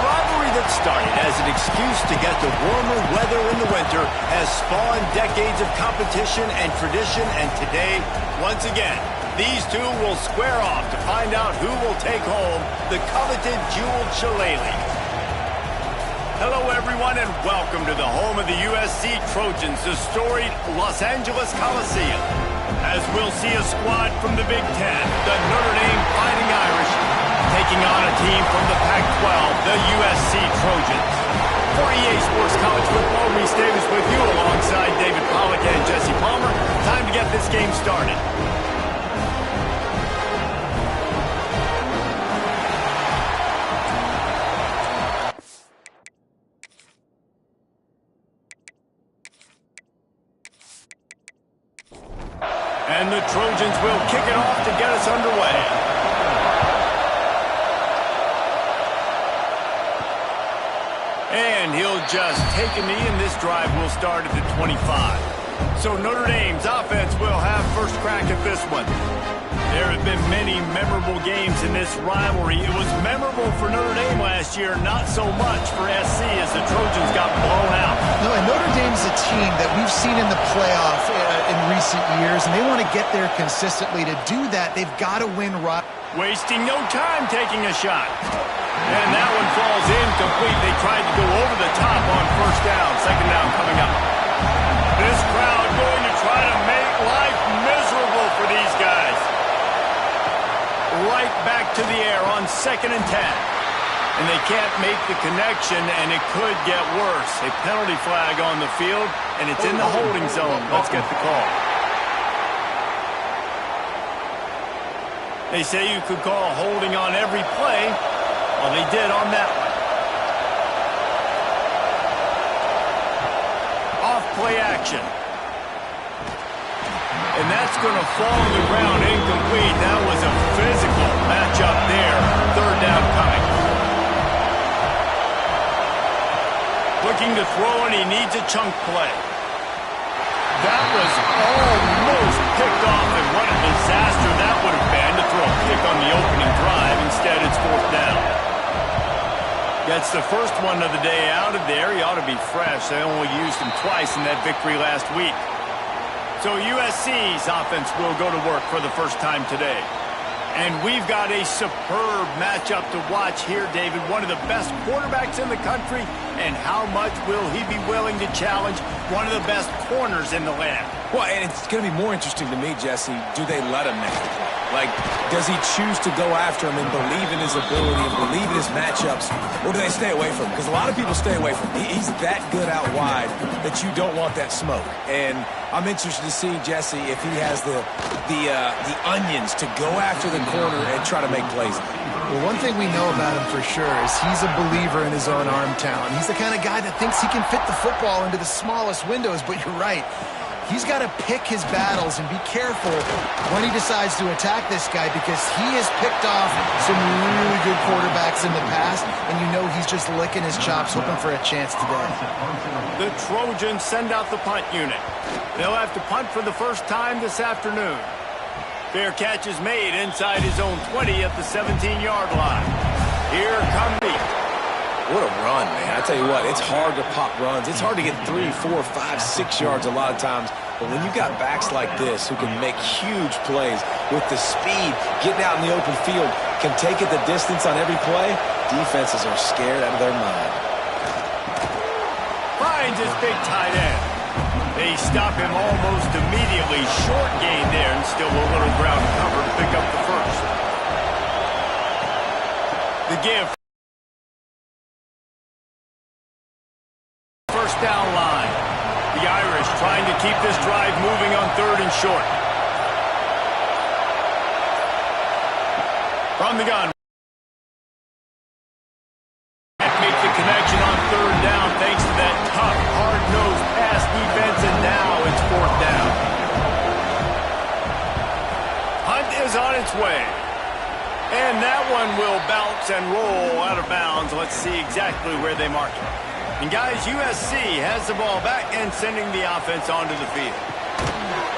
rivalry that started as an excuse to get to warmer weather in the winter has spawned decades of competition and tradition, and today, once again, these two will square off to find out who will take home the coveted jeweled shillelagh. Hello, everyone, and welcome to the home of the USC Trojans, the storied Los Angeles Coliseum. As we'll see a squad from the Big Ten, the Notre Dame Fighting Irish, taking on a team from the Pac-12, the USC Trojans. For EA Sports College Football, Reese Davis with you alongside David Pollack and Jesse Palmer. Time to get this game started. And the Trojans will kick it off to get us underway. And he'll just take a knee, and this drive will start at the 25. So Notre Dame's offense will have first crack at this one. There have been many memorable games in this rivalry. It was memorable for Notre Dame last year, not so much for SC as the Trojans got blown out. No, and Notre Dame's a team that we've seen in the playoff in recent years, and they want to get there consistently. To do that, they've got to win right. Wasting no time taking a shot. And that one falls incomplete. They tried to go over the top on first down. Second down coming up. This crowd going to try to make life miserable for these guys. Right back to the air on 2nd and 10. And they can't make the connection, and it could get worse. A penalty flag on the field, and it's in the holding zone. Let's get the call. They say you could call holding on every play. Well, they did on that one. Off play action. And that's going to fall on the ground incomplete. That was a physical matchup there. Third down coming. Looking to throw, and he needs a chunk play. That was almost picked off, and what a disaster that would have been to throw a pick on the opening drive. Instead, it's fourth down. Gets the first one of the day out of there. He ought to be fresh. They only used him twice in that victory last week. So USC's offense will go to work for the first time today. And we've got a superb matchup to watch here, David. One of the best quarterbacks in the country. And how much will he be willing to challenge one of the best corners in the land? Well, and it's going to be more interesting to me, Jesse, do they let him make the play? Like, does he choose to go after him and believe in his ability and believe in his matchups, or do they stay away from him? Because a lot of people stay away from him. He's that good out wide that you don't want that smoke. And I'm interested to see, Jesse, if he has the onions to go after the corner and try to make plays. Well, one thing we know about him for sure is he's a believer in his own arm talent. He's the kind of guy that thinks he can fit the football into the smallest windows, but you're right. He's got to pick his battles and be careful when he decides to attack this guy, because he has picked off some really good quarterbacks in the past, and you know he's just licking his chops hoping for a chance today. The Trojans send out the punt unit. They'll have to punt for the first time this afternoon. Fair catch is made inside his own 20 at the 17-yard line. Here come the... What a run, man. I tell you what, it's hard to pop runs. It's hard to get 3, 4, 5, 6 yards a lot of times. But when you've got backs like this who can make huge plays with the speed, getting out in the open field, can take it the distance on every play, defenses are scared out of their mind. Finds his big tight end. They stop him almost immediately. Short gain there, and still a little ground cover to pick up the first. The give. First down line. The Irish trying to keep this drive moving on 3rd and short. From the gun. Can't make the connection on 3rd down thanks to that tough, hard-nosed pass defense, and now it's 4th down. Hunt is on its way. And that one will bounce and roll out of bounds. Let's see exactly where they mark it. And guys, USC has the ball back and sending the offense onto the field.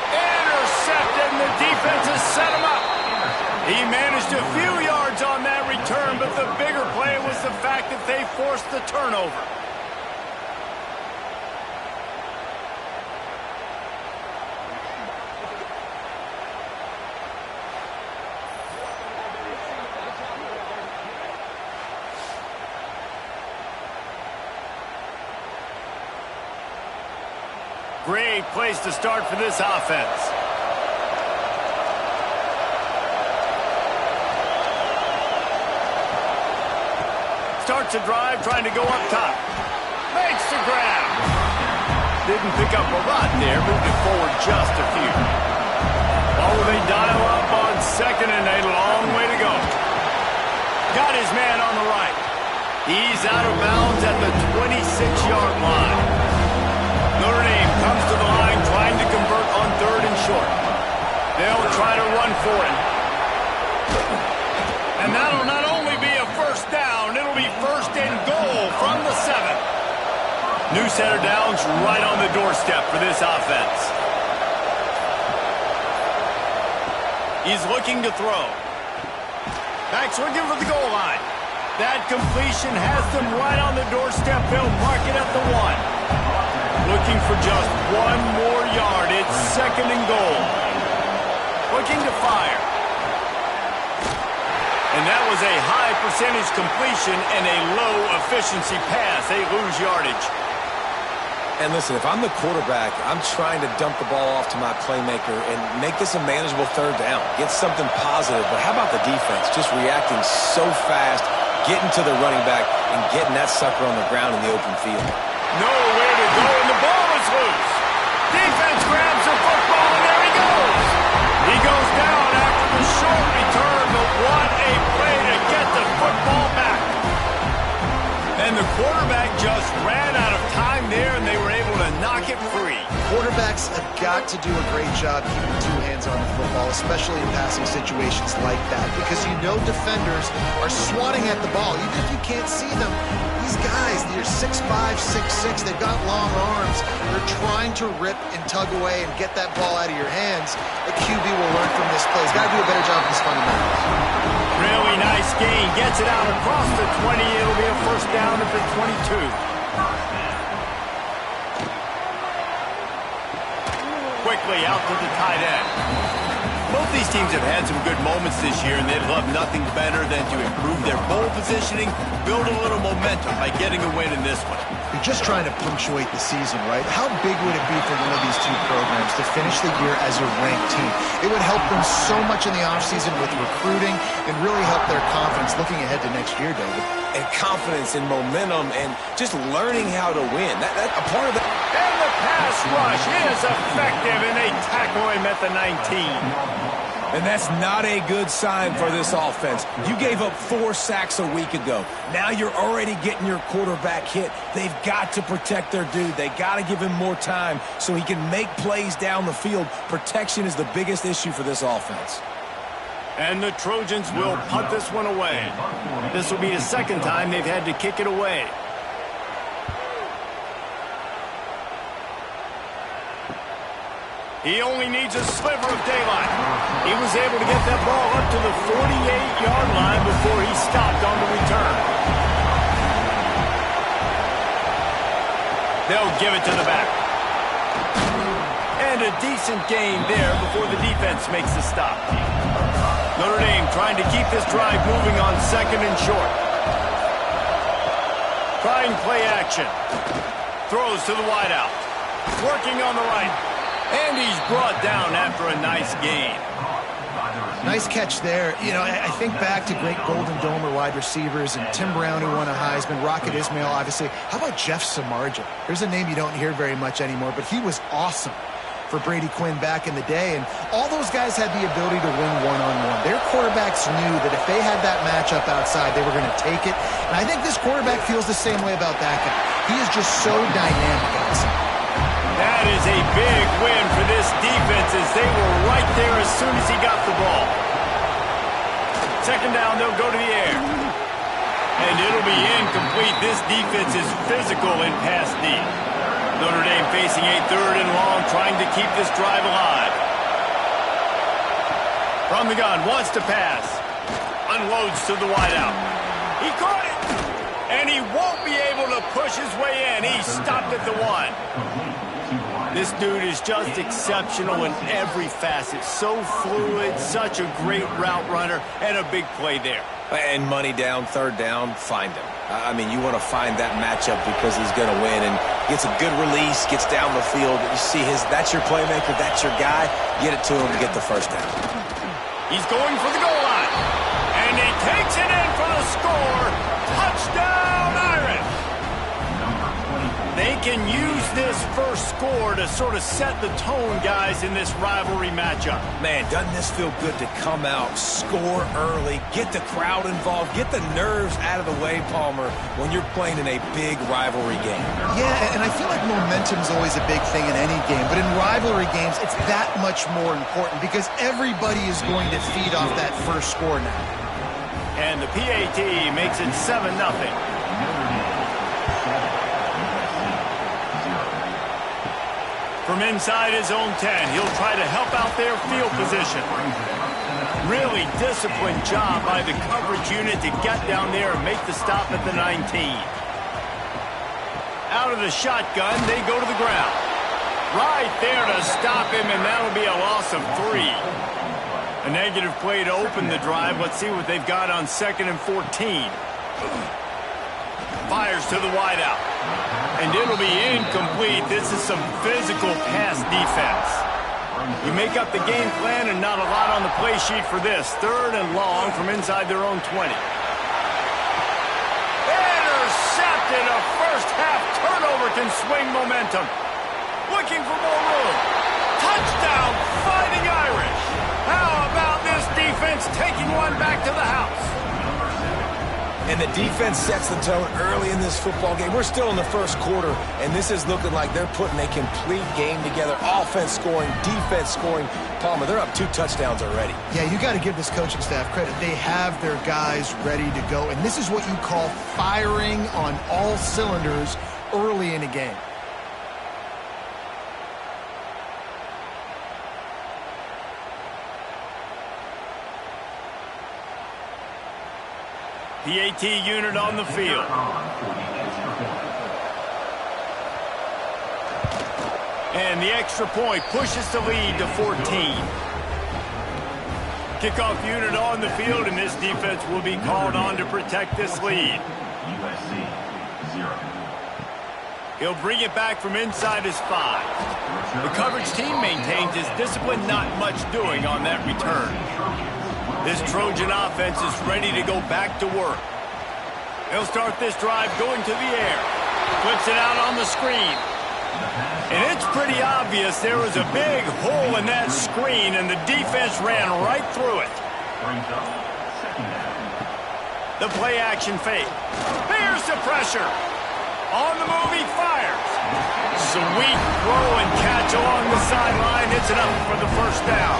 Intercepted, and the defense has set him up. He managed a few yards on that return. return, but the bigger play was the fact that they forced the turnover. Great place to start for this offense. Starts a drive, trying to go up top. Makes the grab. Didn't pick up a lot there, moved it forward just a few. Oh, they dial up on second and a long way to go. Got his man on the right. He's out of bounds at the 26-yard line. Notre Dame comes to the line trying to convert on third and short. They'll try to run for him. And that'll not only be a first down, it'll be first and goal from the 7. New set of downs right on the doorstep for this offense. He's looking to throw. Backs looking for the goal line. That completion has them right on the doorstep. They'll mark it at the 1. Looking for just one more yard. It's second and goal. Looking to fire. And that was a high percentage completion and a low efficiency pass. They lose yardage. And listen, if I'm the quarterback, I'm trying to dump the ball off to my playmaker and make this a manageable third down. Get something positive. But how about the defense? Just reacting so fast, getting to the running back, and getting that sucker on the ground in the open field. Nowhere to go, and the ball is loose. Defense grabs the football, and there he goes. He goes down after the short return, but what a play to get the football back. And the quarterback just ran out of time there, and they were able to knock it free. Quarterbacks have got to do a great job keeping two hands on the football, especially in passing situations like that, because you know defenders are swatting at the ball. Even if you can't see them, these guys, they're 6'5", 6'6", they've got long arms. They're trying to rip and tug away and get that ball out of your hands. The QB will learn from this play. He's got to do a better job of his fundamentals. Really nice gain. Gets it out across the 20. It'll be a first down at the 22. Quickly out to the tight end. Both these teams have had some good moments this year, and they'd love nothing better than to improve their bowl positioning, build a little momentum by getting a win in this one. You're just trying to punctuate the season, right? How big would it be for one of these two programs to finish the year as a ranked team? It would help them so much in the offseason with recruiting and really help their confidence looking ahead to next year, David. And confidence and momentum and just learning how to win. That a part of that. And the pass rush is effective, and they tackle him at the 19. And that's not a good sign for this offense. You gave up 4 sacks a week ago. Now you're already getting your quarterback hit. They've got to protect their dude. They got to give him more time so he can make plays down the field. Protection is the biggest issue for this offense. And the Trojans will punt this one away. This will be the second time they've had to kick it away. He only needs a sliver of daylight. He was able to get that ball up to the 48-yard line before he stopped on the return. They'll give it to the back. And a decent gain there before the defense makes the stop. Notre Dame trying to keep this drive moving on second and short. Trying play action. Throws to the wideout. Working on the right. And he's brought down after a nice gain. Nice catch there. You know, I think back to great Golden Domer wide receivers and Tim Brown, who won a Heisman, Rocket Ismail, obviously. How about Jeff Samardzija? There's a name you don't hear very much anymore, but he was awesome for Brady Quinn back in the day. And all those guys had the ability to win one-on-one. Their quarterbacks knew that if they had that matchup outside, they were going to take it. And I think this quarterback feels the same way about that guy. He is just so dynamic outside. That is a big win for this defense as they were right there as soon as he got the ball. Second down, they'll go to the air. And it'll be incomplete. This defense is physical in pass D. Notre Dame facing a third and long, trying to keep this drive alive. From the gun, wants to pass. Unloads to the wideout. He caught it. And he won't be able to push his way in. He stopped at the 1. This dude is just exceptional in every facet. So fluid, such a great route runner, and a big play there. And money down, third down, find him. I mean, you want to find that matchup because he's going to win and gets a good release, gets down the field. You see that's your playmaker, that's your guy. Get it to him to get the first down. He's going for the goal line. And he takes it in for the score. Touchdown, Irish. They can use this first score to sort of set the tone, guys, in this rivalry matchup. Man, doesn't this feel good to come out, score early, get the crowd involved, get the nerves out of the way, Palmer, when you're playing in a big rivalry game? Yeah, and I feel like momentum's always a big thing in any game, but in rivalry games, it's that much more important because everybody is going to feed off that first score now. And the PAT makes it 7-0. From inside his own 10, he'll try to help out their field position. Really disciplined job by the coverage unit to get down there and make the stop at the 19. Out of the shotgun, they go to the ground. Right there to stop him, and that'll be a loss of 3. A negative play to open the drive. Let's see what they've got on 2nd and 14. Fires to the wideout. And it'll be incomplete. This is some physical pass defense. You make up the game plan and not a lot on the play sheet for this. 3rd and long from inside their own 20. Intercepted. A first half turnover can swing momentum. Looking for more room. Touchdown, Fighting Irish. How about this defense taking one back to the house? And the defense sets the tone early in this football game. We're still in the first quarter, and this is looking like they're putting a complete game together. Offense scoring, defense scoring. Palmer, they're up 2 touchdowns already. Yeah, you got to give this coaching staff credit. They have their guys ready to go, and this is what you call firing on all cylinders early in a game. PAT unit on the field. And the extra point pushes the lead to 14. Kickoff unit on the field, and this defense will be called on to protect this lead. USC 0. He'll bring it back from inside his 5. The coverage team maintains his discipline, not much doing on that return. This Trojan offense is ready to go back to work. He'll start this drive going to the air. Flips it out on the screen. And it's pretty obvious there was a big hole in that screen, and the defense ran right through it. The play action fake. There's the pressure. On the move, he fires. Sweet throw and catch along the sideline. It's enough for the first down.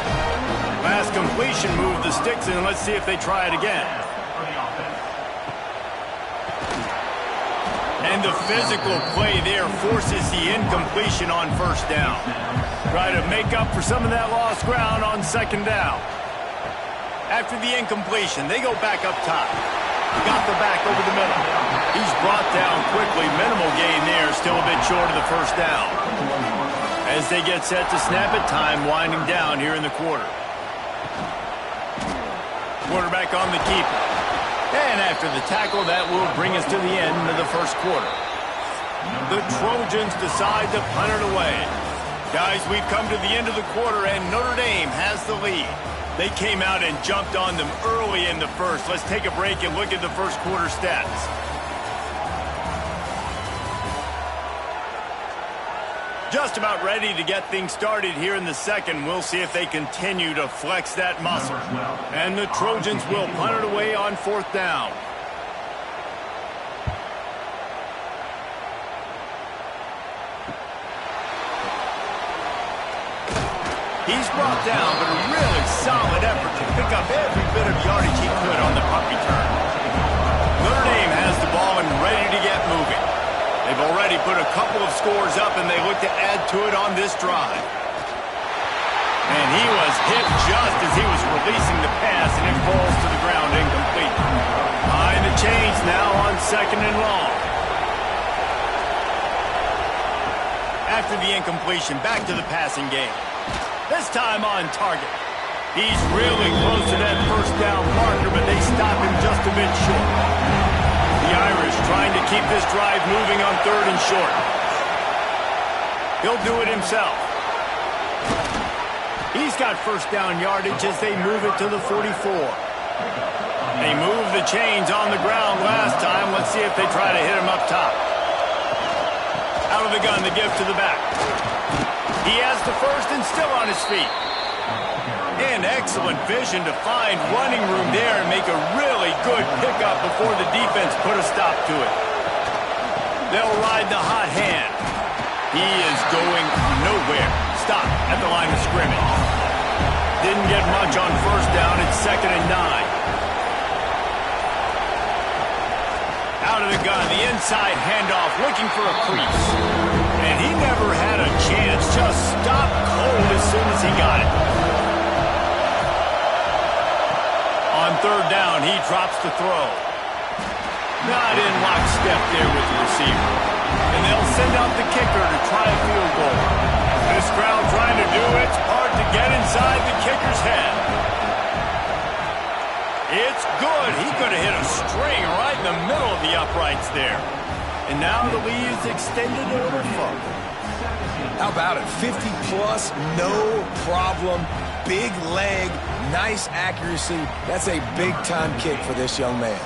Last completion moved the sticks, and let's see if they try it again. And the physical play there forces the incompletion on first down. Try to make up for some of that lost ground on 2nd down. After the incompletion, they go back up top. Got the back over the middle. He's brought down quickly. Minimal gain there, still a bit short of the first down. As they get set to snap it, time winding down here in the quarter. Quarterback on the keeper. And after the tackle, that will bring us to the end of the first quarter. The Trojans decide to punt it away. Guys, we've come to the end of the quarter, and Notre Dame has the lead. They came out and jumped on them early in the first. Let's take a break and look at the first quarter stats. Just about ready to get things started here in the second. We'll see if they continue to flex that muscle. And the Trojans will punt it away on 4th down. He's brought down, but a really solid effort to pick up every bit of yardage he could on the punt return. Notre Dame has the ball and ready to get moving. They've already put a couple of scores up, and they look to add to it on this drive. And he was hit just as he was releasing the pass, and it falls to the ground incomplete. Behind the chains now on 2nd and long. After the incompletion, back to the passing game. This time on target. He's really close to that first down marker, but they stop him just a bit short. The Irish trying to keep this drive moving on 3rd and short. He'll do it himself. He's got first down yardage as they move it to the 44. They moved the chains on the ground last time. Let's see if they try to hit him up top. Out of the gun, the give to the back. He has the first and still on his feet. And excellent vision to find running room there and make a really good pickup before the defense put a stop to it. They'll ride the hot hand. He is going nowhere. Stop at the line of scrimmage. Didn't get much on first down. It's 2nd and 9. Out of the gun, the inside handoff, looking for a crease. And he never had a chance. Just stopped cold as soon as he got it. On 3rd down, he drops the throw. Not in lockstep there with the receiver. And they'll send out the kicker to try a field goal. This crowd trying to do its part to get inside the kicker's head. It's good. He could have hit a string right in the middle of the uprights there. And now the lead is extended a little further. How about it? 50-plus, no problem. Big leg, nice accuracy. That's a big-time kick for this young man.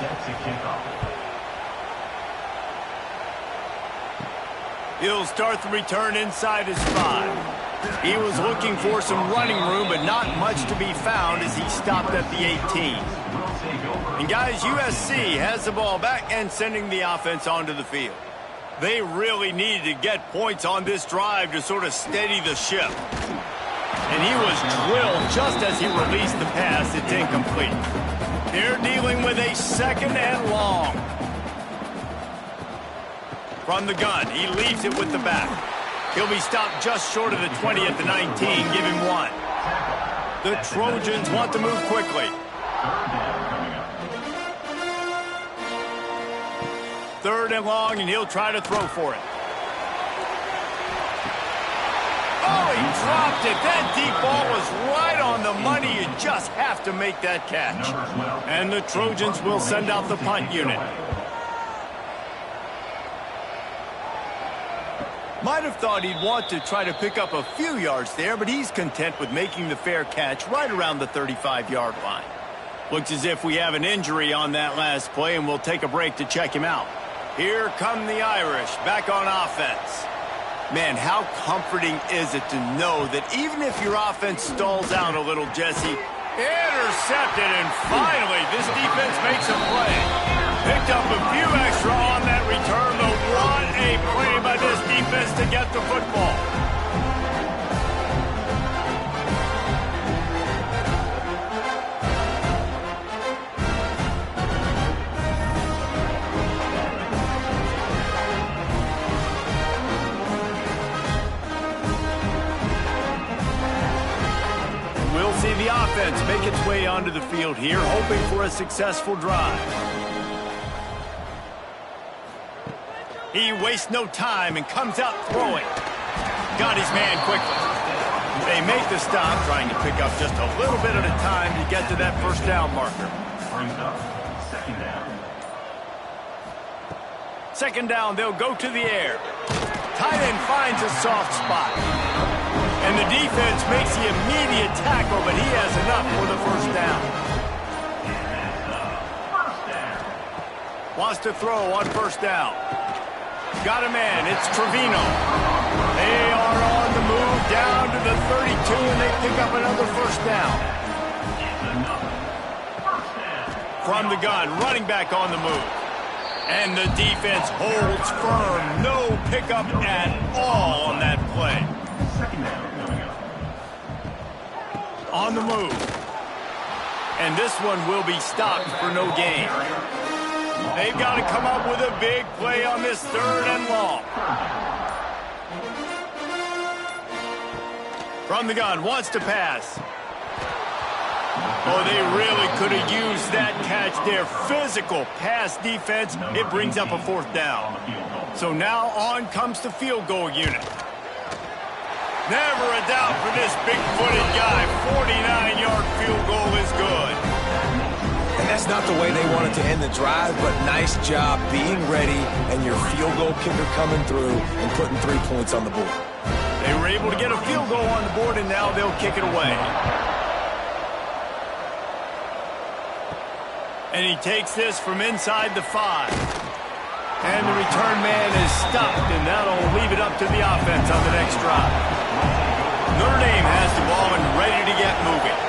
He'll start the return inside his 5. He was looking for some running room, but not much to be found as he stopped at the 18. And guys, USC has the ball back and sending the offense onto the field. They really needed to get points on this drive to sort of steady the ship. And he was drilled just as he released the pass. It's incomplete. They're dealing with a 2nd and long. From the gun, he leaves it with the back. He'll be stopped just short of the 20 at the 19. Give him 1. The Trojans want to move quickly. 3rd and long, and he'll try to throw for it. Oh, he dropped it. That deep ball was right on the money. You just have to make that catch. And the Trojans will send out the punt unit. Might have thought he'd want to try to pick up a few yards there, but he's content with making the fair catch right around the 35-yard line. Looks as if we have an injury on that last play, and we'll take a break to check him out. Here come the Irish back on offense. Man, how comforting is it to know that even if your offense stalls out a little, Jesse, intercepted, and finally this defense makes a play. Picked up a few extra on that return, but what a play by this defense to get the football. We'll see the offense make its way onto the field here, hoping for a successful drive. He wastes no time and comes out throwing. Got his man quickly. They make the stop, trying to pick up just a little bit at a time to get to that first down marker. Second down, they'll go to the air. Tight end finds a soft spot. And the defense makes the immediate tackle, but he has enough for the first down. Wants to throw on first down. Got a man. It's Trevino. They are on the move down to the 32, and they pick up another first down. From the gun, running back on the move. And the defense holds firm. No pickup at all on that play. On the move. And this one will be stopped for no gain. They've got to come up with a big play on this 3rd and long. From the gun, wants to pass. Oh, they really could have used that catch there. Physical pass defense. It brings up a 4th down. So now on comes the field goal unit. Never a doubt for this big-footed guy. 49-yard field goal is good. And that's not the way they wanted to end the drive, but nice job being ready and your field goal kicker coming through and putting 3 points on the board. They were able to get a field goal on the board, and now they'll kick it away. And he takes this from inside the 5. And the return man is stopped, and that'll leave it up to the offense on the next drive. Notre Dame has the ball and ready to get moving.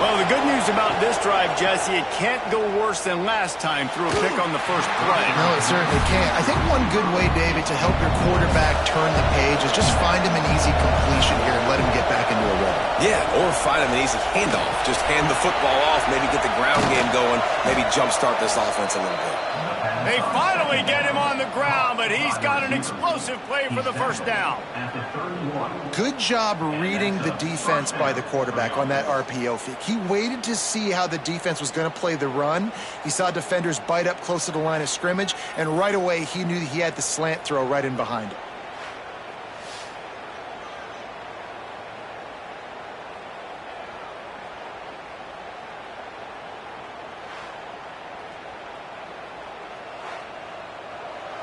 Well, the good news about this drive, Jesse, it can't go worse than last time through a pick on the first play. No, it certainly can't. I think one good way, David, to help your quarterback turn the page is just find him an easy completion here and let him get back into a rhythm. Yeah, or find him an easy handoff. Just hand the football off, maybe get the ground game going, maybe jumpstart this offense a little bit. They finally get him on the ground, but he's got an explosive play for the first down. Good job reading the defense by the quarterback on that RPO fake. He waited to see how the defense was going to play the run. He saw defenders bite up close to the line of scrimmage, and right away he knew he had the slant throw right in behind him.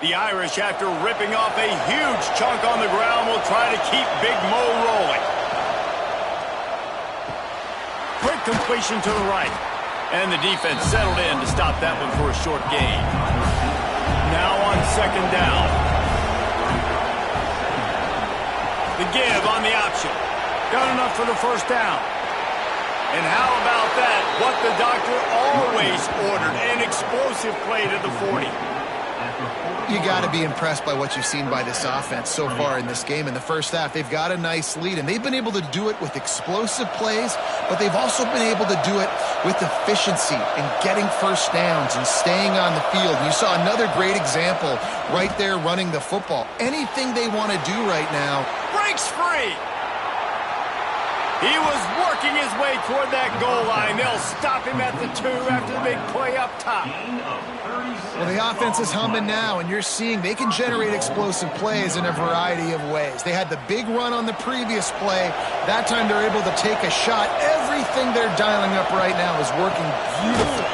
The Irish, after ripping off a huge chunk on the ground, will try to keep Big Mo rolling. Quick completion to the right. And the defense settled in to stop that one for a short gain. Now on 2nd down. The give on the option. Got enough for the first down. And how about that? What the doctor always ordered, an explosive play to the 40. You got to be impressed by what you've seen by this offense so far in this game. In the first half, they've got a nice lead, and they've been able to do it with explosive plays, but they've also been able to do it with efficiency and getting first downs and staying on the field. You saw another great example right there running the football. Anything they want to do right now. Breaks free. He was working his way toward that goal line. They'll stop him at the 2 after the big play up top. Well, the offense is humming now, and you're seeing they can generate explosive plays in a variety of ways. They had the big run on the previous play. That time they're able to take a shot. Everything they're dialing up right now is working beautifully.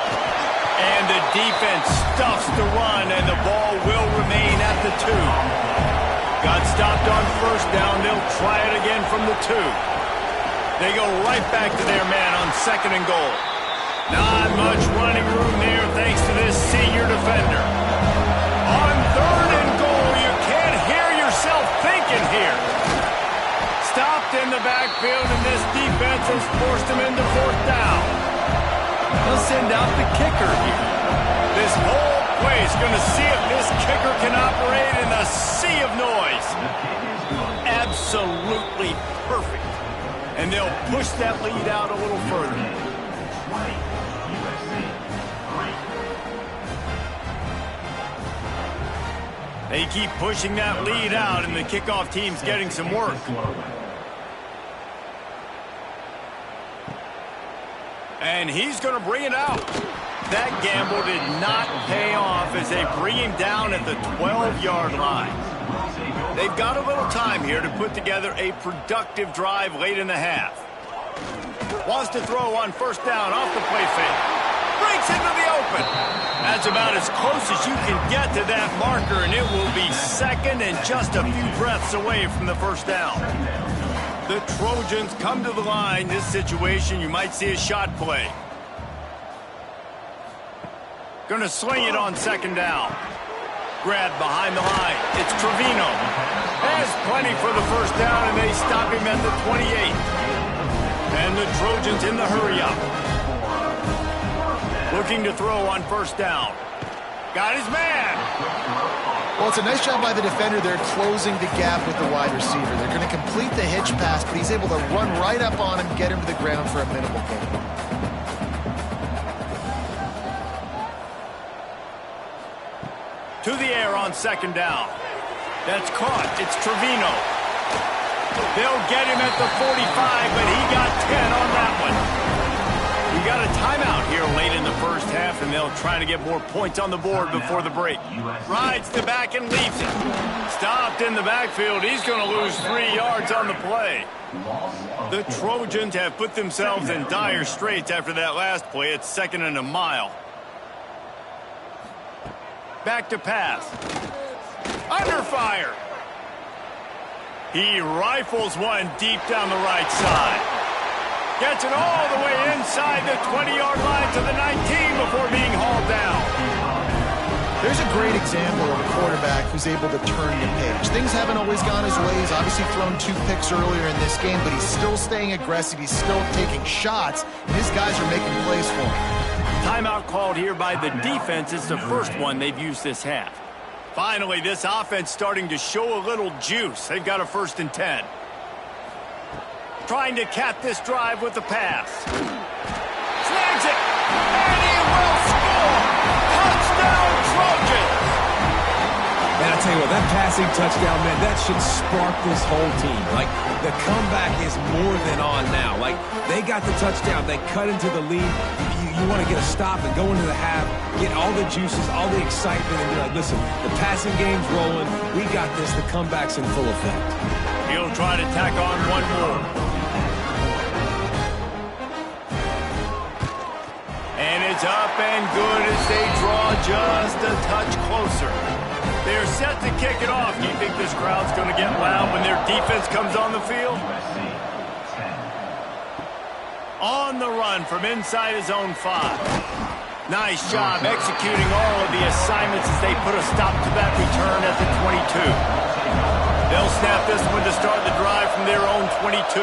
And the defense stuffs the run, and the ball will remain at the 2. Got stopped on first down. They'll try it again from the 2. They go right back to their man on 2nd and goal. Not much running room there thanks to this senior defender. On 3rd and goal, you can't hear yourself thinking here. Stopped in the backfield, and this defense has forced him into 4th down. They'll send out the kicker here. This whole play is going to see if this kicker can operate in a sea of noise. Absolutely perfect. And they'll push that lead out a little further. They keep pushing that lead out, and the kickoff team's getting some work. And he's going to bring it out. That gamble did not pay off as they bring him down at the 12-yard line. They've got a little time here to put together a productive drive late in the half. Wants to throw on first down off the play fake. Breaks into the open. That's about as close as you can get to that marker, and it will be 2nd and just a few breaths away from the first down. The Trojans come to the line. This situation, you might see a shot play. Going to sling it on 2nd down. Grabbed behind the line. It's Trevino. Has plenty for the first down, and they stop him at the 28. And the Trojans in the hurry-up. Looking to throw on first down. Got his man. Well, it's a nice job by the defender. They're closing the gap with the wide receiver. They're going to complete the hitch pass, but he's able to run right up on him, get him to the ground for a minimal gain. To the air on 2nd down. That's caught. It's Trevino. They'll get him at the 45, but he got 10 on that one. We got a timeout here late in the first half, and they'll try to get more points on the board before the break. Rides the back and leaves it. Stopped in the backfield. He's going to lose 3 yards on the play. The Trojans have put themselves in dire straits after that last play. It's 2nd and a mile. Back to pass. Under fire. He rifles one deep down the right side. Gets it all the way inside the 20-yard line to the 19 before being hauled down. There's a great example of a quarterback who's able to turn the page. Things haven't always gone his way. He's obviously thrown 2 picks earlier in this game, but he's still staying aggressive. He's still taking shots, and his guys are making plays for him. Timeout called here by the defense. It's the first one they've used this half. Finally, this offense starting to show a little juice. They've got a 1st and 10. Trying to cap this drive with the pass. Snags it, and he will score! Touchdown, Trojans! Man, I tell you what, that passing touchdown, man, that should spark this whole team. Like, the comeback is more than on now. Like, they got the touchdown. They cut into the lead. You want to get a stop and go into the half, get all the juices, all the excitement, and be like, listen, the passing game's rolling. We got this. The comeback's in full effect. He'll try to tack on one more. And it's up and good as they draw just a touch closer. They're set to kick it off. Do you think this crowd's going to get loud when their defense comes on the field? On the run from inside his own 5. Nice job executing all of the assignments as they put a stop to that return at the 22. They'll snap this one to start the drive from their own 22.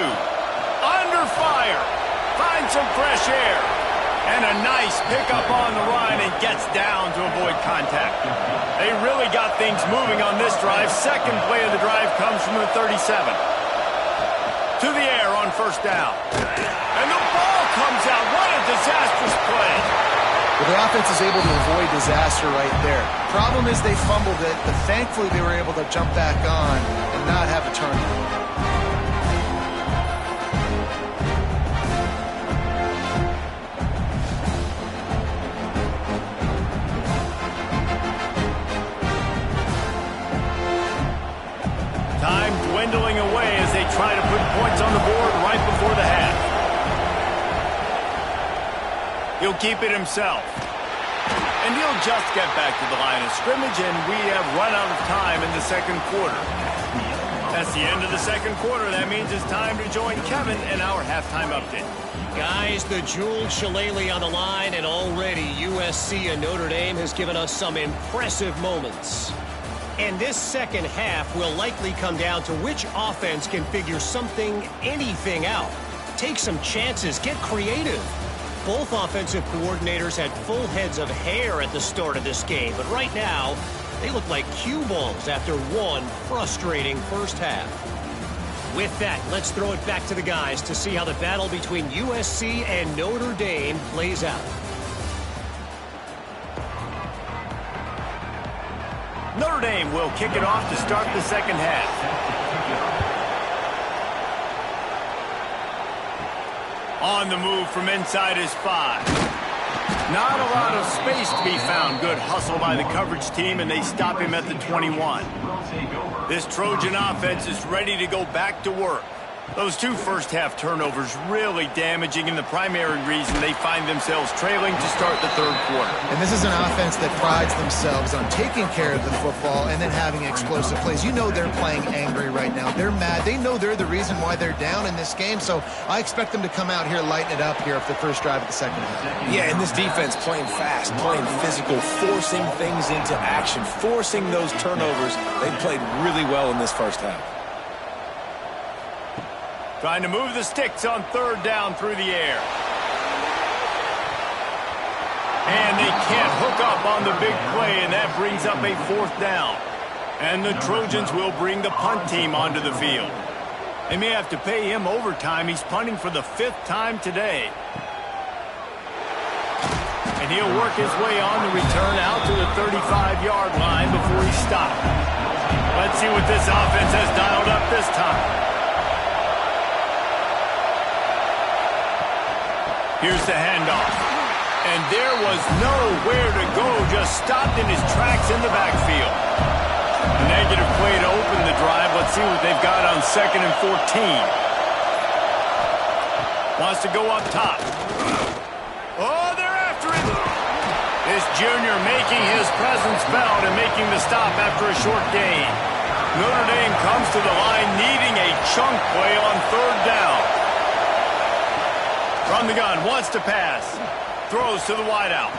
Under fire. Finds some fresh air. And a nice pickup on the run and gets down to avoid contact. They really got things moving on this drive. Second play of the drive comes from the 37. To the air on 1st down. And the ball comes out. What a disastrous play. Well, the offense is able to avoid disaster right there. Problem is they fumbled it, but thankfully they were able to jump back on and not have a turnover. Time dwindling away as they try to put points on the board right before the half. He'll keep it himself. And he'll just get back to the line of scrimmage, and we have run out of time in the 2nd quarter. That's the end of the 2nd quarter. That means it's time to join Kevin in our halftime update. Guys, the jeweled shillelagh on the line, and already USC and Notre Dame has given us some impressive moments. And this second half will likely come down to which offense can figure something, anything out. Take some chances, get creative. Both offensive coordinators had full heads of hair at the start of this game, but right now, they look like cue balls after one frustrating first half. With that, let's throw it back to the guys to see how the battle between USC and Notre Dame plays out. Notre Dame will kick it off to start the second half. On the move from inside his 5. Not a lot of space to be found. Good hustle by the coverage team, and they stop him at the 21. This Trojan offense is ready to go back to work. Those 2 first-half turnovers really damaging, and the primary reason they find themselves trailing to start the 3rd quarter. And this is an offense that prides themselves on taking care of the football and then having explosive plays. You know they're playing angry right now. They're mad. They know they're the reason why they're down in this game, so I expect them to come out here, lighten it up here for the first drive of the second half. Yeah, and this defense playing fast, playing physical, forcing things into action, forcing those turnovers. They played really well in this first half. Trying to move the sticks on 3rd down through the air. And they can't hook up on the big play, and that brings up a 4th down. And the Trojans will bring the punt team onto the field. They may have to pay him overtime. He's punting for the 5th time today. And he'll work his way on the return out to the 35-yard line before he's stopped. Let's see what this offense has dialed up this time. Here's the handoff. And there was nowhere to go, just stopped in his tracks in the backfield. A negative play to open the drive. Let's see what they've got on 2nd and 14. Wants to go up top. Oh, they're after him. This junior making his presence felt and making the stop after a short gain. Notre Dame comes to the line needing a chunk play on 3rd down. From the gun, wants to pass. Throws to the wideout.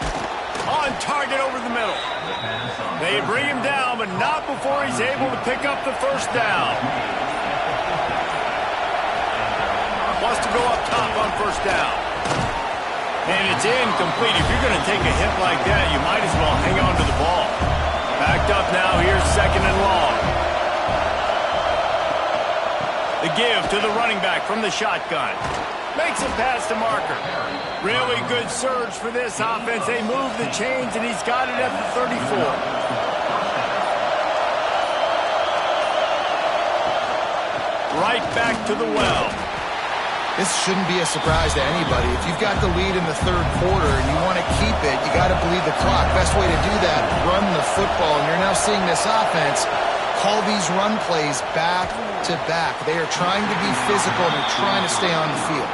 On target over the middle. They bring him down, but not before he's able to pick up the 1st down. Wants to go up top on 1st down. And it's incomplete. If you're going to take a hit like that, you might as well hang on to the ball. Backed up now. Here's 2nd and long. The give to the running back from the shotgun. Makes a pass to Marker. Really good surge for this offense. They move the chains, and he's got it at the 34. Right back to the well. This shouldn't be a surprise to anybody. If you've got the lead in the 3rd quarter and you want to keep it, you got to bleed the clock. Best way to do that, run the football. And you're now seeing this offense call these run plays back to back. They are trying to be physical, and they're trying to stay on the field.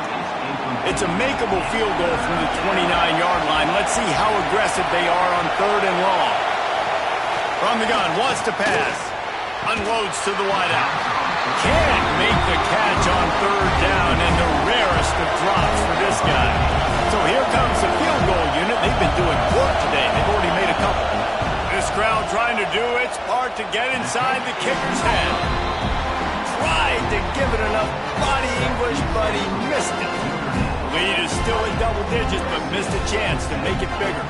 It's a makeable field goal from the 29-yard line. Let's see how aggressive they are on 3rd and long. From the gun, wants to pass. Unloads to the wideout. Can't make the catch on 3rd down, and the rarest of drops for this guy. So here comes the field goal unit. They've been doing work today. They've already made a couple. This crowd trying to do its part to get inside the kicker's head. Tried to give it enough body English, but he missed it. Lead is still in double digits, but missed a chance to make it bigger.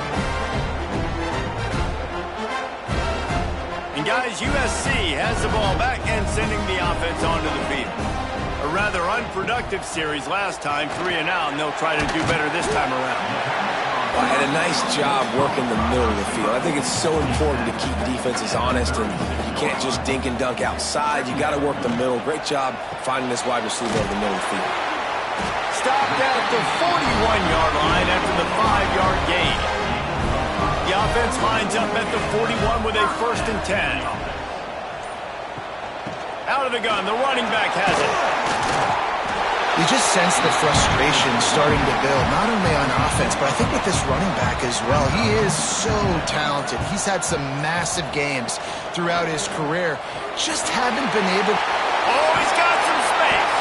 And guys, USC has the ball back and sending the offense onto the field. A rather unproductive series last time, 3 and out, and they'll try to do better this time around. Well, and a nice job working the middle of the field. I think it's so important to keep defenses honest, and you can't just dink and dunk outside. You got to work the middle. Great job finding this wide receiver over the middle of the field. Stopped at the 41-yard line after the 5-yard gain. The offense lines up at the 41 with a 1st and 10. Out of the gun, the running back has it. You just sense the frustration starting to build, not only on offense, but I think with this running back as well. He is so talented. He's had some massive games throughout his career. Just haven't been able... Oh, he's got some space.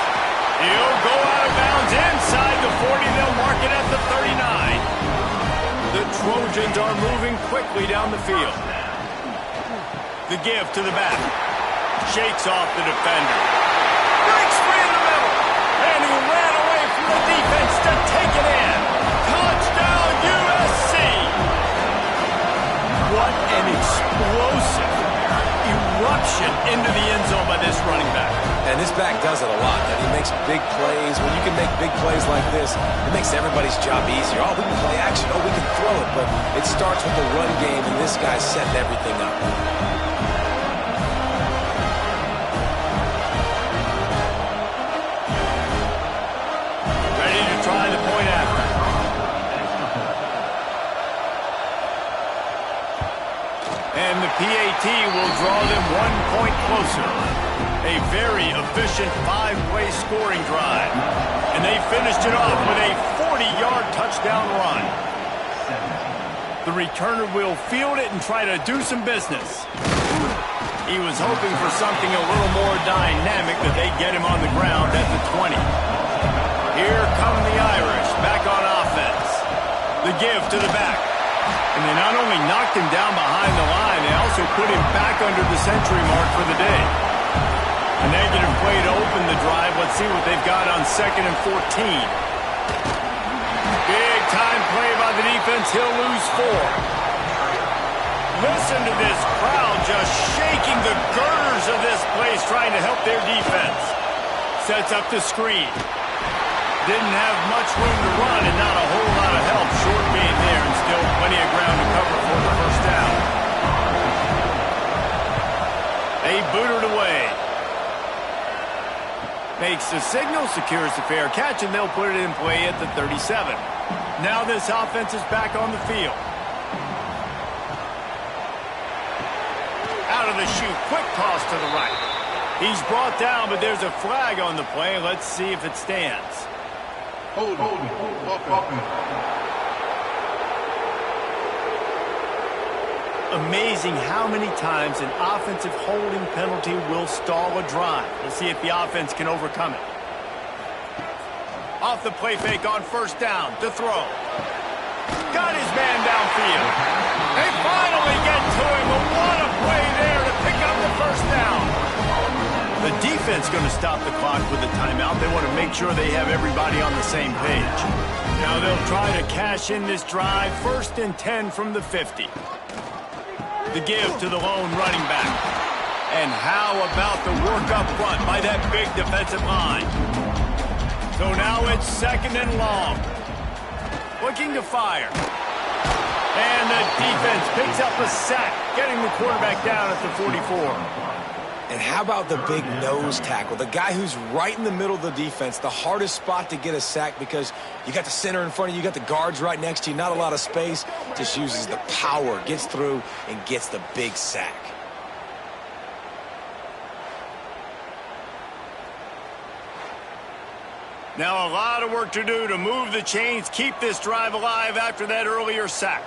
He'll go out of bounds inside the 40. They'll mark it at the 39. The Trojans are moving quickly down the field. The give to the back. Shakes off the defender. Breaks free in the middle. And he ran away from the defense to take it in. Touchdown, USC. What an explosive eruption into the end zone by this running back. And this back does it a lot. He makes big plays. When you can make big plays like this, it makes everybody's job easier. Oh, we can play action. Oh, we can throw it. But it starts with the run game, and this guy's setting everything up. Ready to try the point after. And the PAT will draw them 1 point closer. A very efficient 5-play scoring drive. And they finished it off with a 40-yard touchdown run. The returner will field it and try to do some business. He was hoping for something a little more dynamic, that they get him on the ground at the 20. Here come the Irish back on offense. The give to the back. And they not only knocked him down behind the line, they also put him back under the century mark for the day. A negative play to open the drive. Let's see what they've got on 2nd and 14. Big time play by the defense. He'll lose 4. Listen to this crowd just shaking the girders of this place, trying to help their defense. Sets up the screen. Didn't have much room to run and not a whole lot of help. Short being there and still plenty of ground to cover for the 1st down. They boot it away. Makes the signal, secures the fair catch, and they'll put it in play at the 37. Now this offense is back on the field. Out of the chute, quick toss to the right. He's brought down, but there's a flag on the play. Let's see if it stands. Hold. Amazing how many times an offensive holding penalty will stall a drive. We'll see if the offense can overcome it. Off the play fake on first down to throw. Got his man downfield. They finally get to him, but what a play there to pick up the first down. The defense going to stop the clock with a timeout. They want to make sure they have everybody on the same page. Now they'll try to cash in this drive. 1st and 10 from the 50. The give to the lone running back. And how about the work up front by that big defensive line? So now it's 2nd and long. Looking to fire. And the defense picks up a sack, getting the quarterback down at the 44. And how about the big nose tackle? The guy who's right in the middle of the defense, the hardest spot to get a sack because you got the center in front of you, you got the guards right next to you, not a lot of space. Just uses the power, gets through, and gets the big sack. Now a lot of work to do to move the chains, keep this drive alive after that earlier sack.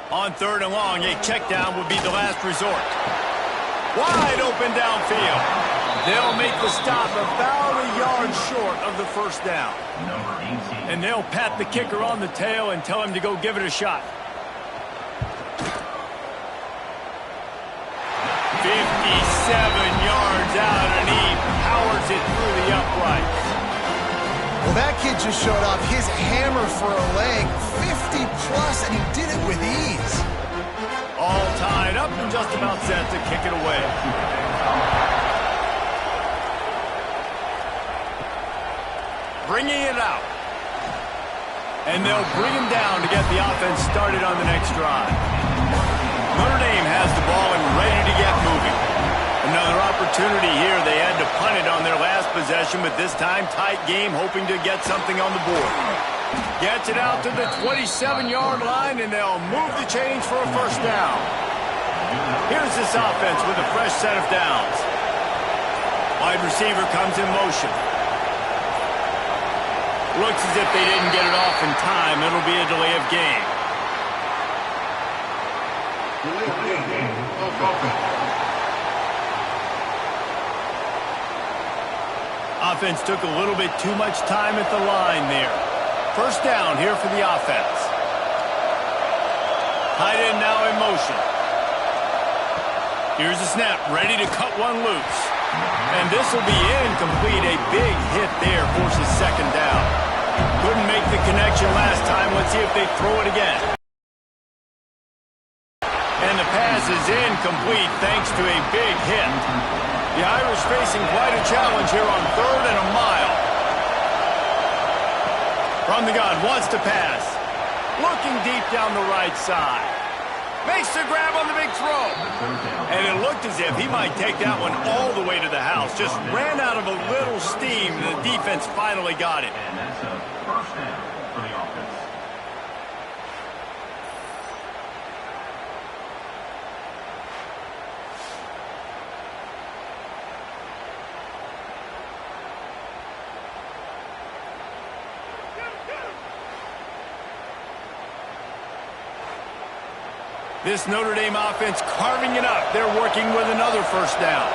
On 3rd and long, a check down would be the last resort. Wide open downfield. They'll make the stop about a yard short of the first down. And they'll pat the kicker on the tail and tell him to go give it a shot. 57 yards out, and he powers it through the uprights. Well, that kid just showed off his hammer for a leg, 50-plus, and he did it with ease. All tied up and just about set to kick it away. Bringing it out. And they'll bring him down to get the offense started on the next drive. Notre Dame has the ball and ready to get moving. Another opportunity here. They had to punt it on their last possession, but this time tight game, hoping to get something on the board. Gets it out to the 27-yard line, and they'll move the chains for a first down. Here's this offense with a fresh set of downs. Wide receiver comes in motion. Looks as if they didn't get it off in time. It'll be a delay of game. Offense took a little bit too much time at the line there. First down here for the offense. Tight end now in motion. Here's the snap, ready to cut one loose. And this will be incomplete. A big hit there forces 2nd down. Couldn't make the connection last time. Let's see if they throw it again. And the pass is incomplete thanks to a big hit. The Irish facing quite a challenge here on 3rd and a mile. From the gun, wants to pass. Looking deep down the right side. Makes the grab on the big throw. And it looked as if he might take that one all the way to the house. Just ran out of a little steam. The defense finally got it. And that's a first down for the offense. This Notre Dame offense carving it up. They're working with another first down.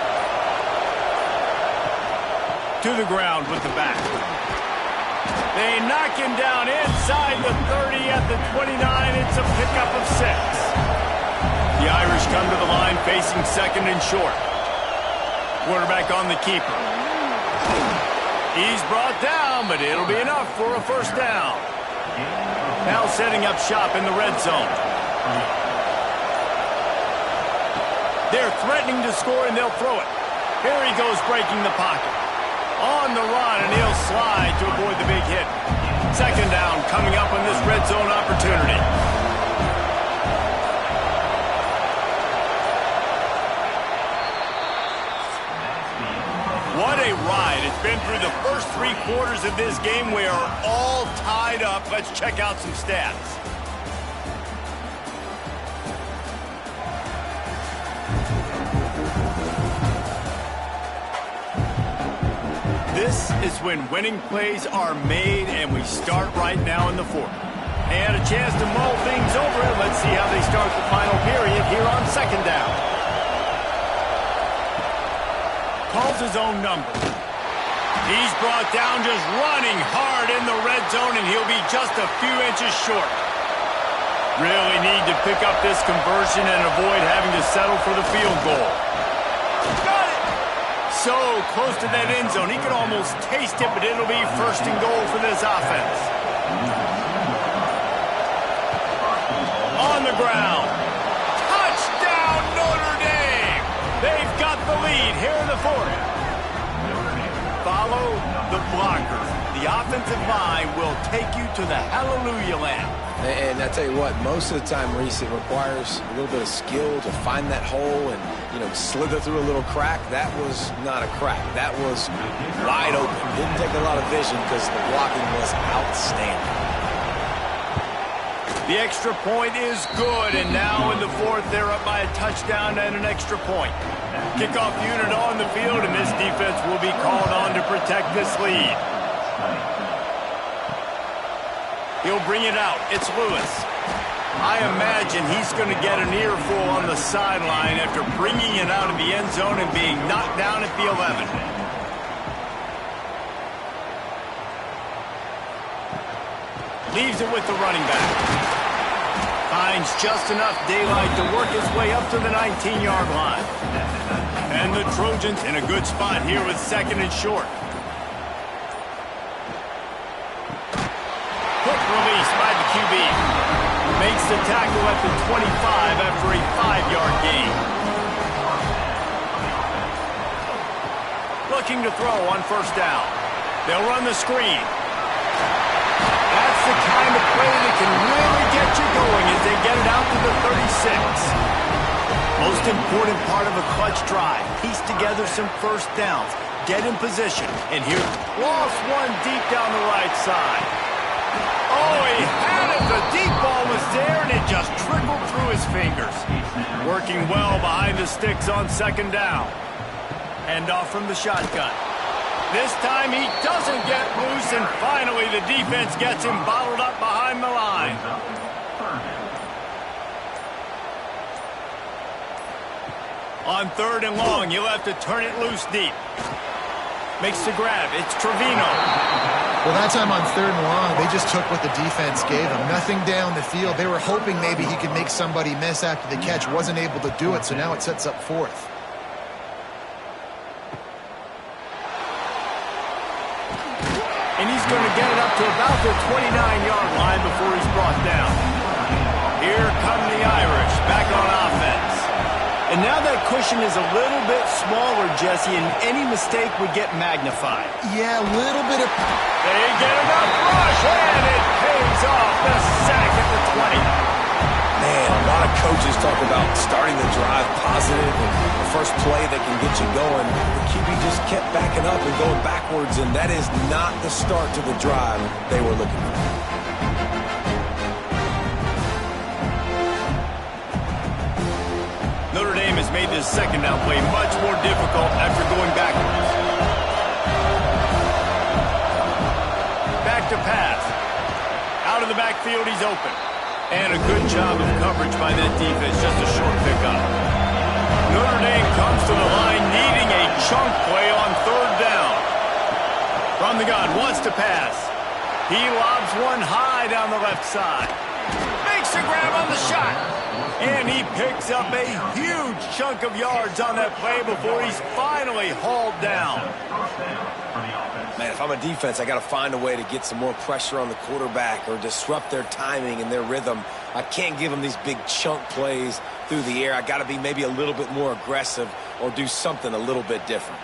To the ground with the back. They knock him down inside the 30 at the 29. It's a pickup of 6. The Irish come to the line facing 2nd and short. Quarterback on the keeper. He's brought down, but it'll be enough for a first down. Now setting up shop in the red zone. They're threatening to score, and they'll throw it. Here he goes breaking the pocket. On the run, and he'll slide to avoid the big hit. 2nd down coming up on this red zone opportunity. What a ride. It's been through the first 3 quarters of this game. We are all tied up. Let's check out some stats. This is when winning plays are made, and we start right now in the 4th. And a chance to mull things over. Let's see how they start the final period here on 2nd down. Calls his own number. He's brought down just running hard in the red zone, and he'll be just a few inches short. Really need to pick up this conversion and avoid having to settle for the field goal. Got it! So close to that end zone. He could almost taste it, but it'll be 1st and goal for this offense. On the ground. Touchdown, Notre Dame! They've got the lead here in the 4th. Follow the blocker. The offensive line will take you to the hallelujah land. And I tell you what, most of the time, Reese, it requires a little bit of skill to find that hole and, slither through a little crack. That was not a crack. That was wide open. Didn't take a lot of vision because the blocking was outstanding. The extra point is good, and now in the 4th, they're up by a touchdown and an extra point. Kickoff unit on the field, and this defense will be called on to protect this lead. He'll bring it out. It's Lewis. I imagine he's going to get an earful on the sideline after bringing it out of the end zone and being knocked down at the 11. Leaves it with the running back. Finds just enough daylight to work his way up to the 19-yard line. And the Trojans in a good spot here with 2nd and short. Quick release by the QB. Makes the tackle at the 25 after a 5-yard gain. Looking to throw on 1st down. They'll run the screen. That's the kind of play that can really get you going as they get it out to the 36. Most important part of a clutch drive. Piece together some 1st downs. Get in position. And here, lost one deep down the right side. Oh, he had it. The deep ball was there, and it just trickled through his fingers. Working well behind the sticks on 2nd down. Hand off from the shotgun. This time he doesn't get loose, and finally the defense gets him bottled up behind the line. On 3rd and long, you'll have to turn it loose deep. Makes the grab. It's Trevino. Well, that time on 3rd and long, they just took what the defense gave them. Nothing down the field. They were hoping maybe he could make somebody miss after the catch. Wasn't able to do it, so now it sets up 4th. And he's going to get it up to about the 29-yard line before he's brought down. Here come the Irish back on offense. And now that cushion is a little bit smaller, Jesse, and any mistake would get magnified. Yeah, a little bit of... They get enough rush, and it pays off. The sack at the 20. Man, a lot of coaches talk about starting the drive positive and the first play that can get you going. The QB just kept backing up and going backwards, and that is not the start to the drive they were looking for. Notre Dame has made this 2nd down play much more difficult after going backwards. Back to pass. Out of the backfield, he's open. And a good job of coverage by that defense, just a short pickup. Notre Dame comes to the line needing a chunk play on 3rd down. From the gun, wants to pass. He lobs one high down the left side. Makes a grab on the shot. And he picks up a huge chunk of yards on that play before he's finally hauled down. Man, if I'm a defense, I got to find a way to get some more pressure on the quarterback or disrupt their timing and their rhythm. I can't give them these big chunk plays through the air. I got to be maybe a little bit more aggressive or do something a little bit different.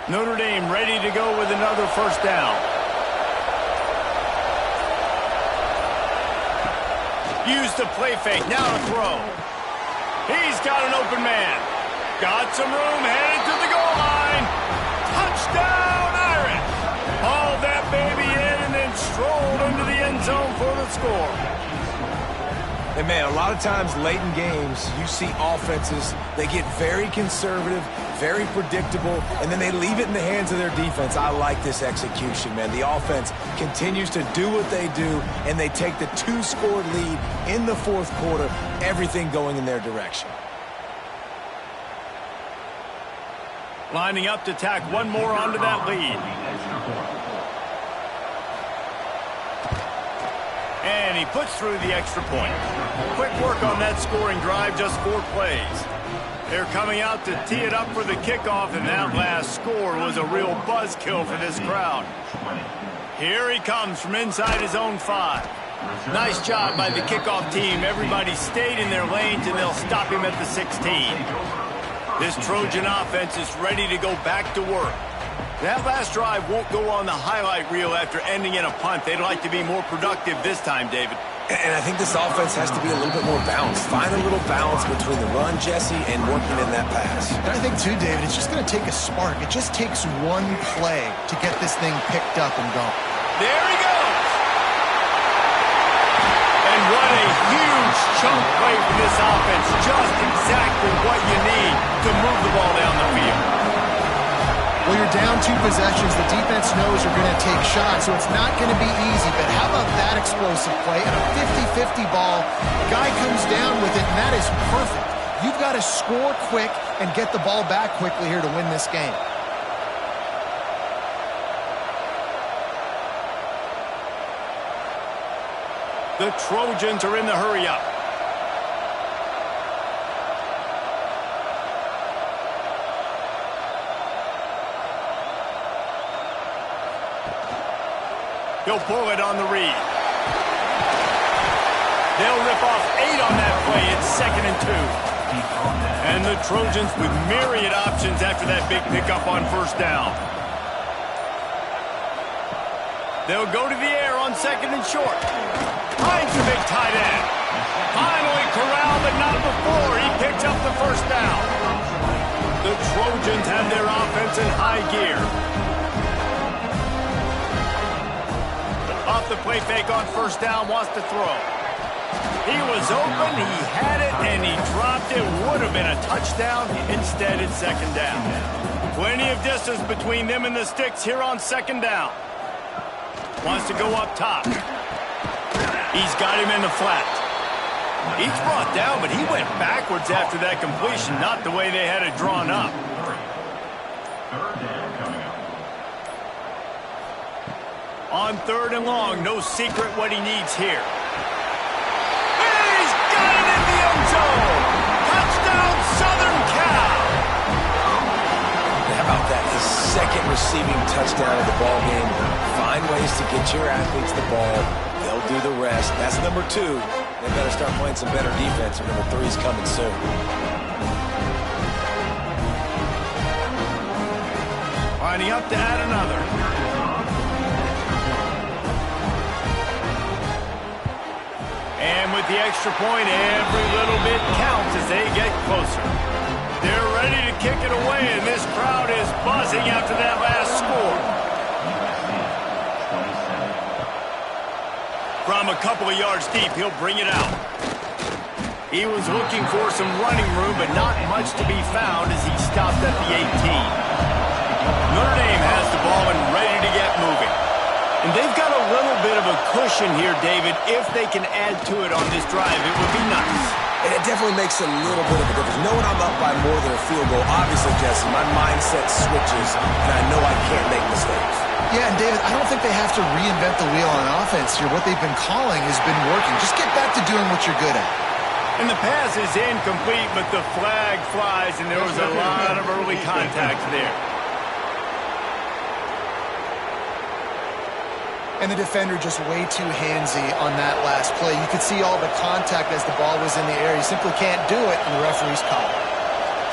Notre Dame ready to go with another 1st down. Use the play fake. Now to throw. He's got an open man. Got some room, headed to the goal line. Touchdown, Irish. Hauled that baby in and then strolled into the end zone for the score. And, man, a lot of times late in games, you see offenses, they get very conservative, very predictable, and then they leave it in the hands of their defense. I like this execution, man. The offense continues to do what they do, and they take the 2-score lead in the fourth quarter, everything going in their direction. Lining up to tack one more onto that lead. And he puts through the extra point. Quick work on that scoring drive, just 4 plays. They're coming out to tee it up for the kickoff, and that last score was a real buzzkill for this crowd. Here he comes from inside his own 5. Nice job by the kickoff team. Everybody stayed in their lanes, and they'll stop him at the 16. This Trojan offense is ready to go back to work. That last drive won't go on the highlight reel after ending in a punt. They'd like to be more productive this time, David. And I think this offense has to be a little bit more balanced. Find a little balance between the run, Jesse, and working in that pass. And I think, too, David, it's just going to take a spark. It just takes one play to get this thing picked up and going. There he goes. And what a huge chunk play for this offense. Just exactly what you need to move the ball down the field. Well, you're down 2 possessions. The defense knows you're going to take shots, so it's not going to be easy. But how about that explosive play and a 50-50 ball? The guy comes down with it, and that is perfect. You've got to score quick and get the ball back quickly here to win this game. The Trojans are in the hurry-up. He'll pull it on the read. They'll rip off 8 on that play. It's 2nd and 2. And the Trojans with myriad options after that big pickup on 1st down. They'll go to the air on 2nd and short. Finds the big tight end. Finally corralled, but not before. He picks up the 1st down. The Trojans have their offense in high gear. Off the play fake on 1st down, wants to throw. He was open, he had it, and he dropped it. Would have been a touchdown. Instead, it's 2nd down. Plenty of distance between them and the sticks here on 2nd down. Wants to go up top. He's got him in the flat. He's brought down, but he went backwards after that completion, not the way they had it drawn up. On 3rd and long, no secret what he needs here. He's got it in the end zone! Touchdown, Southern Cal! How about that? His 2nd receiving touchdown of the ball game. Find ways to get your athletes the ball. They'll do the rest. That's number 2. They better start playing some better defense, and number 3 is coming soon. Lining up to add another. And with the extra point, every little bit counts as they get closer. They're ready to kick it away, and this crowd is buzzing after that last score. From a couple of yards deep, he'll bring it out. He was looking for some running room, but not much to be found as he stopped at the 18. Notre Dame has the ball and ready to get moving. And they've got a little bit of a cushion here, David. If they can add to it on this drive, it would be nice. And it definitely makes a little bit of a difference. Knowing I'm up by more than a field goal, obviously, Jesse, my mindset switches, and I know I can't make mistakes. Yeah, and David, I don't think they have to reinvent the wheel on offense here. What they've been calling has been working. Just get back to doing what you're good at. And the pass is incomplete, but the flag flies, and there was a lot of early contact there. And the defender just way too handsy on that last play. You could see all the contact as the ball was in the air. He simply can't do it, and the referee's call.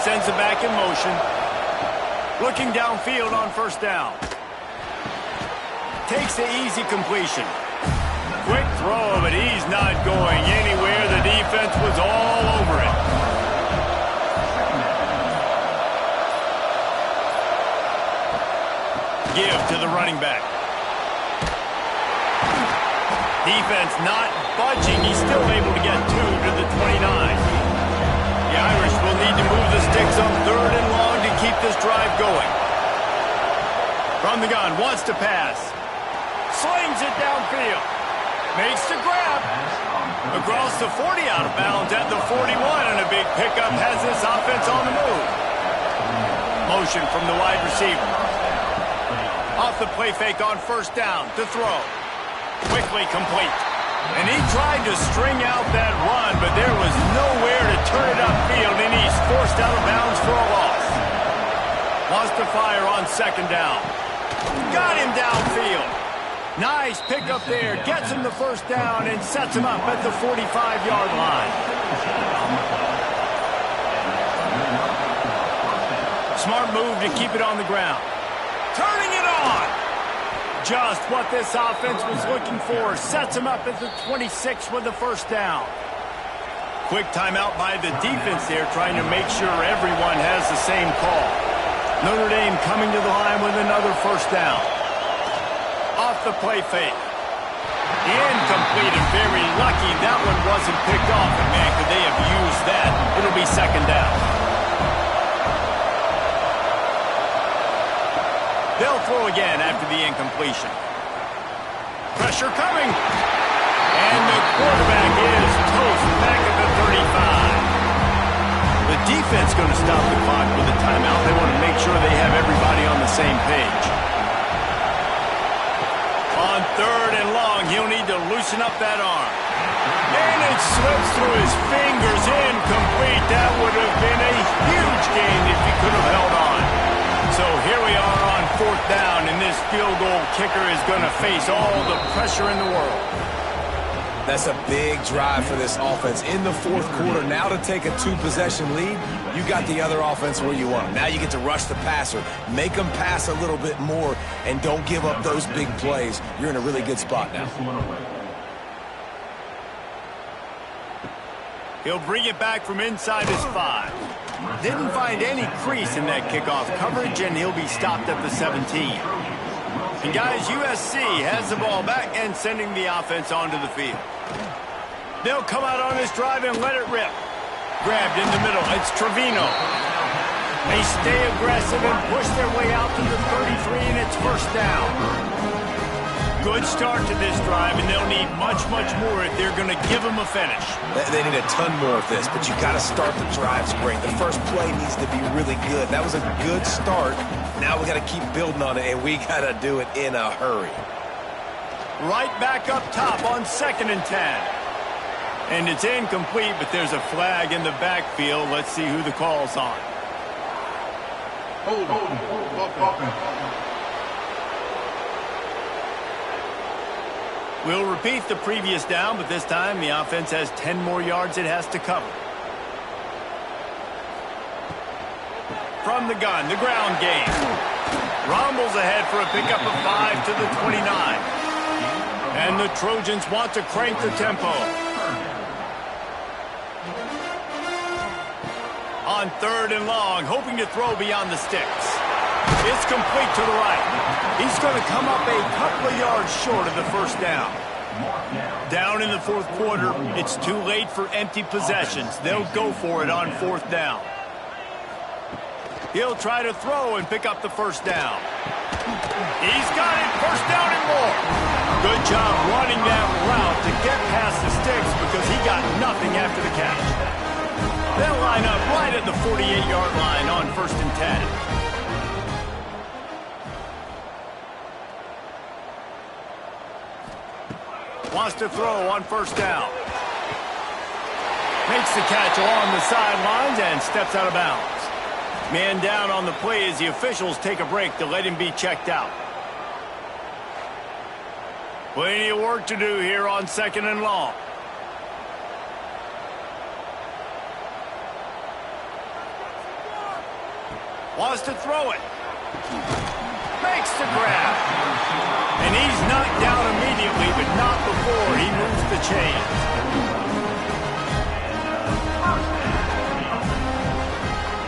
Sends it back in motion. Looking downfield on 1st down. Takes the easy completion. Quick throw, but he's not going anywhere running back. Defense not budging. He's still able to get 2 to the 29. The Irish will need to move the sticks on 3rd and long to keep this drive going. From the gun, wants to pass. Slings it downfield. Makes the grab. Across the 40, out of bounds at the 41, and a big pickup has this offense on the move. Motion from the wide receiver. Off the play fake on 1st down to throw. Quickly complete. And he tried to string out that run, but there was nowhere to turn it upfield, and he's forced out of bounds for a loss. Wants to fire on 2nd down. Got him downfield. Nice pickup there. Gets him the 1st down and sets him up at the 45-yard line. Smart move to keep it on the ground. Turning it on. Just what this offense was looking for. Sets him up at the 26 with the 1st down. Quick timeout by the defense there, trying to make sure everyone has the same call. Notre Dame coming to the line with another 1st down. Off the play fake. Incomplete, and very lucky that one wasn't picked off. And man, could they have used that? It'll be 2nd down. They'll throw again after the incompletion. Pressure coming. And the quarterback is toast back at the 35. The defense going to stop the clock with a timeout. They want to make sure they have everybody on the same page. On 3rd and long, he'll need to loosen up that arm. And it slips through his fingers. Incomplete. That would have been a huge gain if he could have held on. So here we are on 4th down, and this field goal kicker is going to face all the pressure in the world. That's a big drive for this offense in the 4th quarter. Now to take a 2-possession lead, you got the other offense where you want them. Now you get to rush the passer, make them pass a little bit more, and don't give up those big plays. You're in a really good spot now. He'll bring it back from inside his 5. Didn't find any crease in that kickoff coverage, and he'll be stopped at the 17. And guys, USC has the ball back and sending the offense onto the field. They'll come out on this drive and let it rip. Grabbed in the middle. It's Trevino. They stay aggressive and push their way out to the 33, and it's 1st down. Good start to this drive, and they'll need much, much more if they're going to give them a finish. They need a ton more of this, but you got to start the drives great. The first play needs to be really good. That was a good start. Now we got to keep building on it, and we got to do it in a hurry. Right back up top on 2nd and 10. And it's incomplete, but there's a flag in the backfield. Let's see who the call's on. Hold. We'll repeat the previous down, but this time the offense has 10 more yards it has to cover. From the gun, the ground game. Rumbles ahead for a pickup of 5 to the 29. And the Trojans want to crank the tempo. On 3rd and long, hoping to throw beyond the sticks. It's complete to the right. He's going to come up a couple of yards short of the 1st down. Down in the 4th quarter, it's too late for empty possessions. They'll go for it on 4th down. He'll try to throw and pick up the 1st down. He's got it, 1st down and more. Good job running that route to get past the sticks because he got nothing after the catch. They'll line up right at the 48-yard line on 1st and 10. Wants to throw on 1st down. Makes the catch along the sidelines and steps out of bounds. Man down on the play as the officials take a break to let him be checked out. Plenty of work to do here on 2nd and long. Wants to throw it. Makes the grab. And he's knocked down immediately, but not before he moves the chains.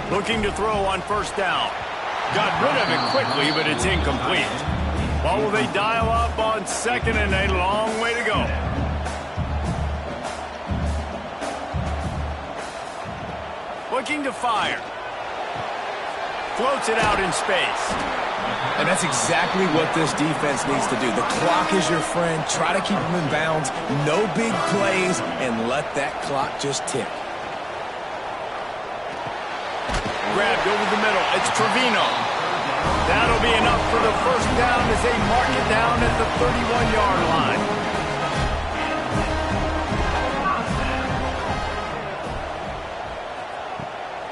Looking to throw on 1st down. Got rid of it quickly, but it's incomplete. What will they dial up on second and a long way to go? Looking to fire. Floats it out in space. And that's exactly what this defense needs to do. The clock is your friend. Try to keep them in bounds. No big plays, and let that clock just tick. Grabbed over the middle. It's Trevino. That'll be enough for the first down as they mark it down at the 31-yard line.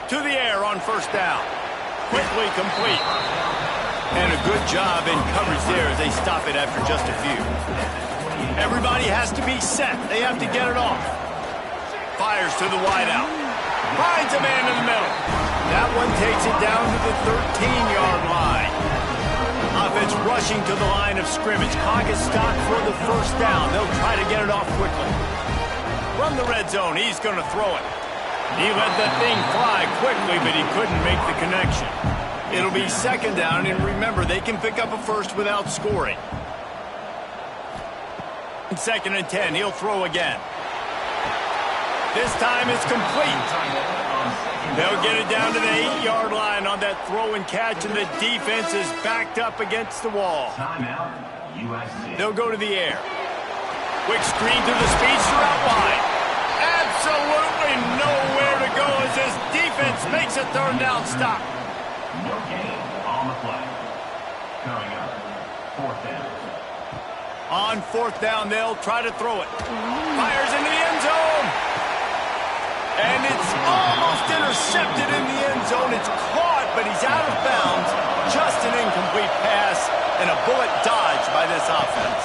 To the air on first down. Quickly complete. And a good job in coverage there as they stop it after just a few. Everybody has to be set. They have to get it off. Fires to the wideout. Finds a man in the middle. That one takes it down to the 13-yard line. Offense rushing to the line of scrimmage. Clock is stopped for the first down. They'll try to get it off quickly. From the red zone, he's going to throw it. He let that thing fly quickly, but he couldn't make the connection. It'll be second down, and remember, they can pick up a first without scoring. Second and 10, he'll throw again. This time it's complete. They'll get it down to the 8-yard line on that throw and catch, and the defense is backed up against the wall. Timeout, USC. They'll go to the air. Quick screen to the speedster out wide. Absolutely nowhere to go as this defense makes a third down stop. No gain on the play. Coming up, fourth down. On fourth down, they'll try to throw it. Fires into the end zone. And it's almost intercepted in the end zone. It's caught, but he's out of bounds. Just an incomplete pass and a bullet dodged by this offense.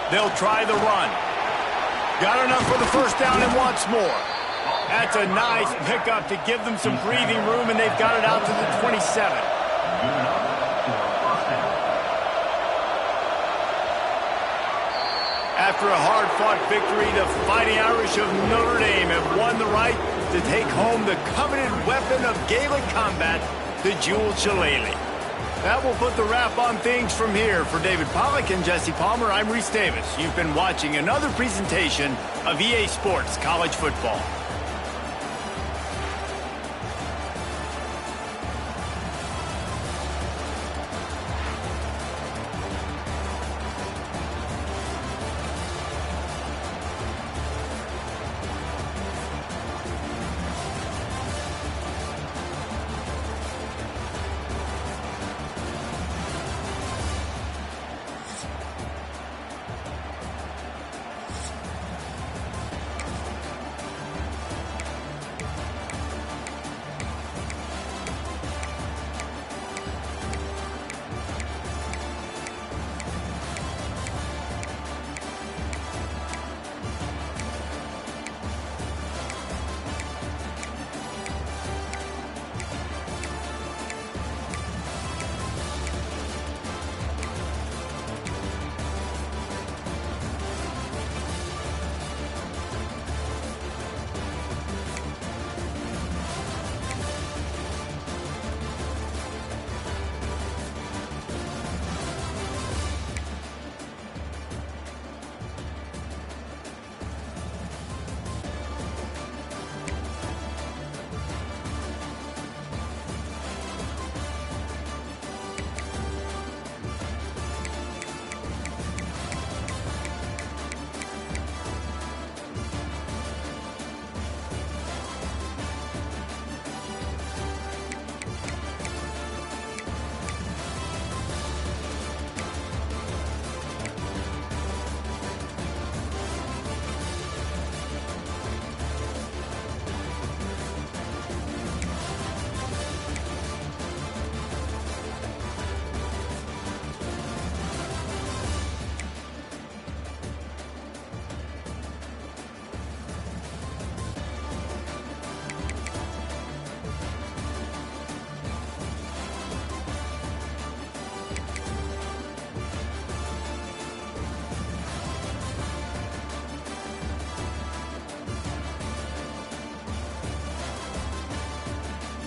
They'll try the run. Got enough for the first down and wants more. That's a nice pickup to give them some breathing room, and they've got it out to the 27. After a hard-fought victory, the Fighting Irish of Notre Dame have won the right to take home the coveted weapon of Gaelic combat, the jeweled shillelagh. That will put the wrap on things from here. For David Pollack and Jesse Palmer, I'm Reese Davis. You've been watching another presentation of EA Sports College Football.